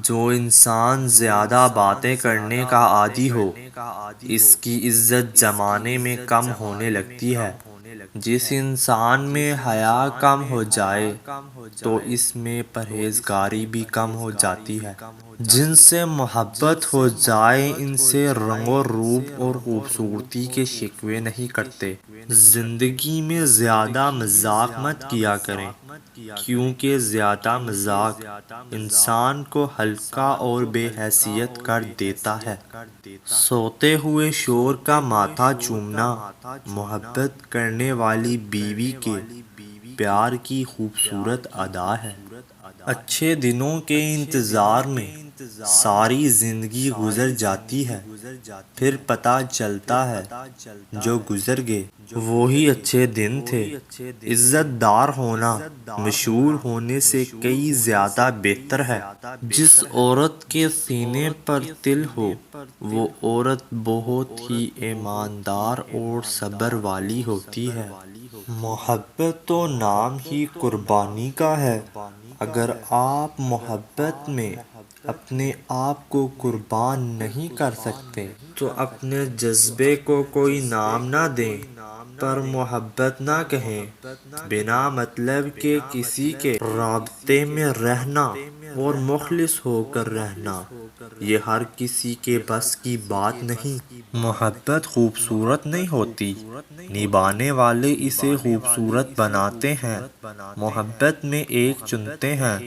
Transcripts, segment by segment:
جو انسان زیادہ باتیں کرنے کا عادی ہو، اس کی عزت زمانے میں کم ہونے لگتی ہے۔ جس انسان میں حیا کم ہو جائے تو اس میں پرہیزگاری بھی کم ہو جاتی ہے۔ جن سے محبت ہو جائے ان سے رنگ و روپ اور خوبصورتی کے شکوے نہیں کرتے۔ زندگی میں زیادہ مذاق مت کیا کریں، کیونکہ زیادہ مذاق انسان کو ہلکا اور بے حیثیت کر دیتا ہے۔ سوتے ہوئے شوہر کا ماتھا چومنا محبت کرنے والی بیوی کے پیار کی خوبصورت ادا ہے۔ اچھے دنوں کے انتظار میں ساری زندگی گزر جاتی ہے، پھر پتہ چلتا ہے جو گزر گئے وہی اچھے دن تھے۔ عزت دار ہونا مشہور ہونے سے کئی زیادہ بہتر ہے۔ جس عورت کے سینے پر تل ہو وہ عورت بہت ہی ایماندار اور صبر والی ہوتی ہے۔ محبت تو نام ہی قربانی کا ہے۔ اگر آپ محبت میں اپنے آپ کو قربان نہیں کر سکتے تو اپنے جذبے کو کوئی نام نہ دیں، پر محبت نہ کہیں۔ بنا مطلب کے کسی کے رابطے میں رہنا اور مخلص ہو کر رہنا، یہ ہر کسی کے بس کی بات نہیں۔ محبت خوبصورت نہیں ہوتی، نبھانے والے اسے خوبصورت بناتے ہیں۔ محبت میں ایک چنتے ہیں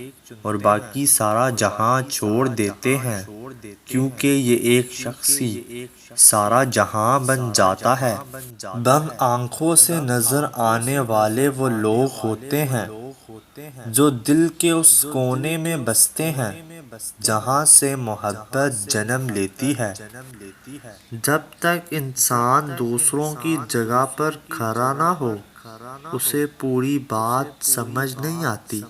اور باقی سارا جہاں چھوڑ دیتے ہیں، کیونکہ یہ ایک شخص ہی سارا جہاں بن جاتا ہے۔ بند آنکھوں سے نظر آنے والے وہ لوگ ہوتے ہیں جو دل کے اس کونے میں بستے ہیں جہاں سے محبت جنم لیتی ہے۔ جب تک انسان دوسروں کی جگہ پر کھڑا نہ ہو، اسے پوری بات سمجھ نہیں آتی۔